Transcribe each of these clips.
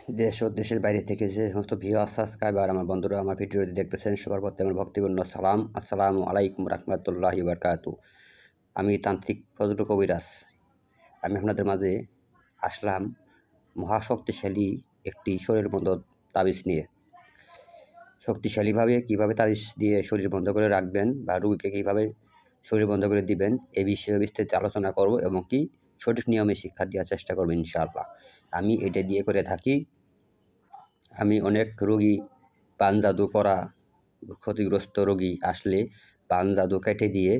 দেশ ও দেশের বাইরে থেকে যে সমস্ত ভিউয়ার সাবস্ক্রাইবার আমার বন্ধুরা আমার ভিডিওটি দেখতেছেন সবার প্রতি আমার ভক্তিপূর্ণ সালাম। আসসালামু আলাইকুম রহমতুল্লাহি বারকাতু। আমি তান্ত্রিক ফজলু কবিরাজ। আমি আপনাদের মাঝে আসলাম মহাশক্তিশালী একটি শরীর বন্ধ তাবিজ নিয়ে। শক্তিশালীভাবে কীভাবে তাবিজ দিয়ে শরীর বন্ধ করে রাখবেন বা রোগীকে কীভাবে শরীর বন্ধ করে দিবেন এই বিষয়ে বিস্তারিত আলোচনা করব এবং কি সঠিক নিয়মে শিক্ষা দেওয়ার চেষ্টা করব ইনশাআল্লাহ। আমি এটা দিয়ে করে থাকি। আমি অনেক রোগী পান জাদু করা ক্ষতিগ্রস্ত রোগী আসলে পান জাদু কেটে দিয়ে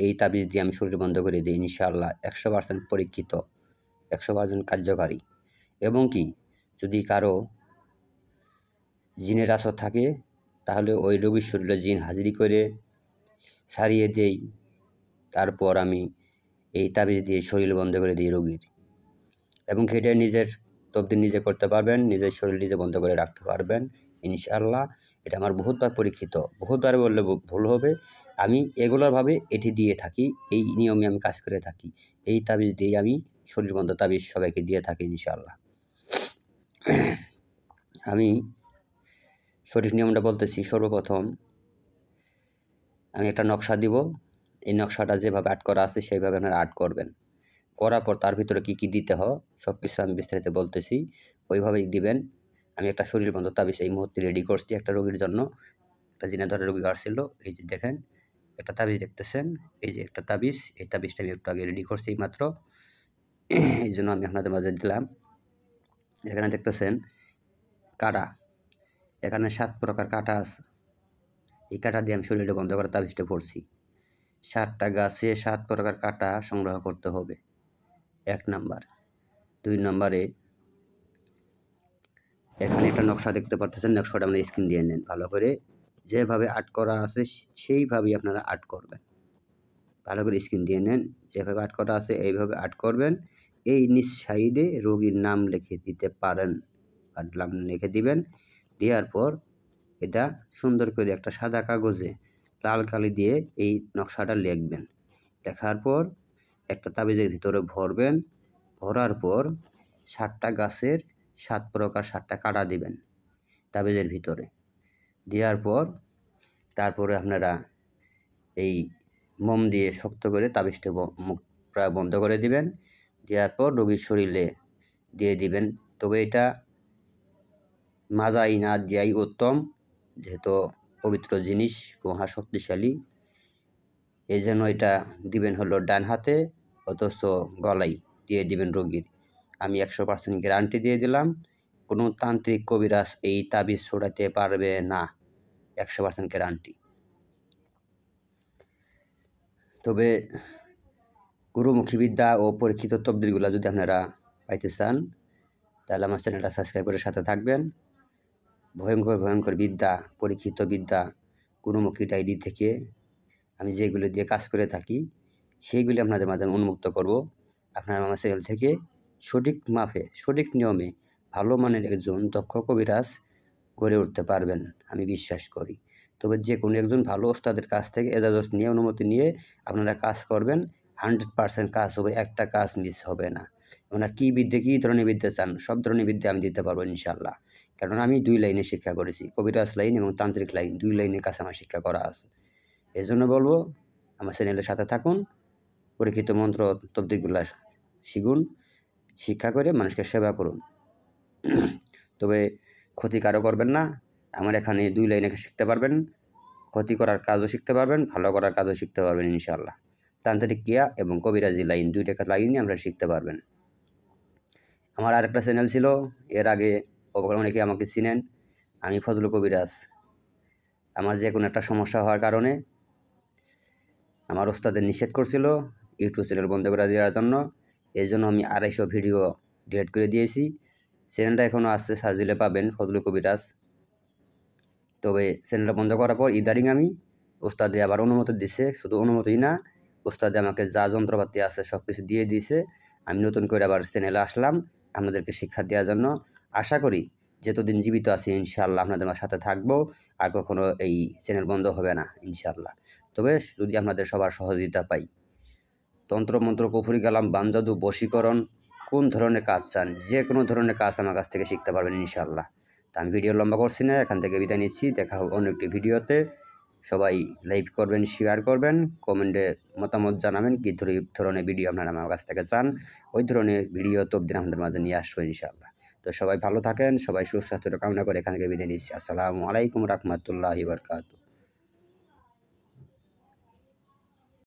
এই তাবিজ দিয়ে আমি শরীর বন্ধ করে দিই ইনশাআল্লাহ। 100% পরীক্ষিত, 100% কার্যকারী। এবং কি যদি কারো জিনের আসর থাকে তাহলে ওই রোগীর শরীরে জিন হাজিরি করে সারিয়ে দেই। তারপর আমি এই তাবিজ দিয়ে শরীর বন্ধ করে দিই রোগীর। এবং এটা নিজের তবদিল নিজে করতে পারবেন, নিজের শরীর নিজে বন্ধ করে রাখতে পারবেন ইনশাআল্লাহ। এটা আমার বহুতবার পরীক্ষিত, বহুতবার বললে ভুল হবে। আমি এগুলোরভাবে এটি দিয়ে থাকি, এই নিয়মে আমি কাজ করে থাকি। এই তাবিজ দিয়ে আমি শরীর বন্ধ তাবিজ সবাইকে দিয়ে থাকি ইনশাআল্লাহ। আমি সঠিক নিয়মটা বলতেছি। সর্বপ্রথম আমি একটা নকশা দিব। এই নকশাটা যেভাবে আর্ট করা আছে সেইভাবে আপনারা আর্ট করবেন। করার পর তার ভিতরে কী দিতে হয় সব কিছু আমি বিস্তারিত বলতেছি, ওইভাবেই দিবেন। আমি একটা শরীর বন্ধ তাবিজ এই মুহূর্তে রেডি করছি একটা রোগীর জন্য। একটা জিনাধরের রোগী আসছিল, এই যে দেখেন একটা তাবিজ দেখতেছেন, এই যে একটা তাবিজ, এই তাবিজটা আমি একটু আগে রেডি করছি মাত্র, এই জন্য আমি আপনাদের মাঝে দিলাম। এখানে দেখতেছেন কাটা, এখানে 7 প্রকার কাটা আছে। এই কাটা দিয়ে আমি শরীরটা বন্ধ করার তাবিজটা পড়ছি। 7টা গাছে 7 প্রকার কাটা সংগ্রহ করতে হবে, 1 নাম্বার। 2 নম্বরে এখানে একটা নকশা দেখতে পারতেছেন, নকশাটা আপনারা স্ক্রিন দিয়ে নেন ভালো করে। যেভাবে আর্ট করা আছে সেইভাবেই আপনারা আর্ট করবেন। ভালো করে স্ক্রিন দিয়ে নেন, যেভাবে আর্ট করা আছে এইভাবে আর্ট করবেন। এই নিচ সাইডে রোগীর নাম লিখে দিতে পারেন, নাম লিখে দিবেন। দেওয়ার পর এটা সুন্দর করে একটা সাদা কাগজে লাল কালি দিয়ে এই নকশাটা লিখবেন। লেখার পর একটা তাবিজের ভিতরে ভরবেন। ভরার পর 7টা গাছের 7 প্রকার 7টা কাটা দিবেন তাবিজের ভিতরে। দেওয়ার পর তারপরে আপনারা এই মোম দিয়ে শক্ত করে তাবিজটা মুখ প্রায় বন্ধ করে দিবেন। দেওয়ার পর রোগীর শরীরে দিয়ে দিবেন। তবে এটা মাজাই না দেওয়াই উত্তম, যেহেতু পবিত্র জিনিস, মহা শক্তিশালী। এই জন্য এটা দিবেন হলো ডান হাতে, অথচ গলায় দিয়ে দিবেন রোগীর। আমি 100% গ্যারান্টি দিয়ে দিলাম, কোনো তান্ত্রিক কবিরাজ এই তাবিজ ছড়াতে পারবে না, 100% গ্যারান্টি। তবে গুরুমুখী বিদ্যা ও পরীক্ষিত তবদিলগুলো যদি আপনারা পাইতে চান তাহলে আমার চ্যানেলটা সাবস্ক্রাইব করে সাথে থাকবেন। ভয়ঙ্কর ভয়ঙ্কর বিদ্যা, পরীক্ষিত বিদ্যা, গুরুমুখী ডায়েরি থেকে আমি যেগুলো দিয়ে কাজ করে থাকি সেইগুলি আপনাদের মাঝে উন্মুক্ত করব। আপনারা আমার চ্যানেল থেকে সঠিক মাপে সঠিক নিয়মে ভালো মানের একজন দক্ষ কবিরাজ গড়ে উঠতে পারবেন আমি বিশ্বাস করি। তবে যে কোনো একজন ভালো ওস্তাদের কাছ থেকে এজাজত নিয়ে, অনুমতি নিয়ে আপনারা কাজ করবেন, 100% কাজ হবে, একটা কাজ মিস হবে না। আপনারা কী ধরনের বিদ্যা চান সব ধরনের বিদ্যা আমি দিতে পারবো ইনশাআল্লাহ। কারণ আমি 2 লাইনে শিক্ষা করেছি, কবিরাজ লাইন এবং তান্ত্রিক লাইন, 2 লাইনের কাছে আমার শিক্ষা করা আছে। এই জন্য বলবো আমার চ্যানেলের সাথে থাকুন, পরীক্ষিত মন্ত্র তবদিলগুলা শিখুন, শিক্ষা করে মানুষকে সেবা করুন। তবে ক্ষতি কারো করবেন না। আমার এখানে 2 লাইনে শিখতে পারবেন, ক্ষতি করার কাজও শিখতে পারবেন, ভালো করার কাজও শিখতে পারবেন ইনশাআল্লাহ। তান্ত্রিক ক্রিয়া এবং কবিরাজি লাইন 2টা লাইনই আমরা শিখতে পারবেন। আমার আরেকটা চ্যানেল ছিল, এর আগে অনেকে আমাকে চিনেন, আমি ফজলু কবিরাজ। আমার যে কোনো একটা সমস্যা হওয়ার কারণে আমার ওস্তাদের নিষেধ করছিল ইউটিউব চ্যানেল বন্ধ করে দেওয়ার জন্য। এই জন্য আমি 250 ভিডিও ডিলিট করে দিয়েছি। চ্যানেলটা এখনও আছে, সার্চ দিলে পাবেন ফজলু কবিরাজ। তবে চ্যানেলটা বন্ধ করার পর ইদারিং আমি ওস্তাদে আবার অনুমতি দিছে, শুধু অনুমতি না, ওস্তাদে আমাকে যা যন্ত্রপাতি আছে সব কিছু দিয়ে দিয়েছে। আমি নতুন করে আবার চ্যানেলে আসলাম আপনাদেরকে শিক্ষা দেওয়ার জন্য। আশা করি যতদিন জীবিত আছি ইনশাআল্লাহ আপনাদের সাথে থাকবো, আর কখনো এই চ্যানেল বন্ধ হবে না ইনশাআল্লাহ। তবে যদি আপনাদের সবার সহযোগিতা পাই। তন্ত্রমন্ত্র, কুফরি কালাম, বানজাদু, বশীকরণ, কোন ধরনের কাজ চান, যে কোনো ধরনের কাজ আমার কাছ থেকে শিখতে পারবেন ইনশাআল্লাহ। তো আমি ভিডিও লম্বা করছি না, এখান থেকে বিদায় নিচ্ছি। দেখা হবে অন্য একটি ভিডিওতে। সবাই লাইক করবেন, শেয়ার করবেন, কমেন্টে মতামত জানাবেন কী ধরনের ভিডিও আপনারা আমার কাছ থেকে চান। ওই ধরনের ভিডিও ততদিন আপনাদের মাঝে নিয়ে আসবো ইনশাআল্লাহ। তো সবাই ভালো থাকেন, সবাই সুস্বাস্থ্য কামনা করে এখান থেকে বিদায় নিচ্ছি। আসসালামু আলাইকুম রহমতুল্লাহি বারকাতুহু।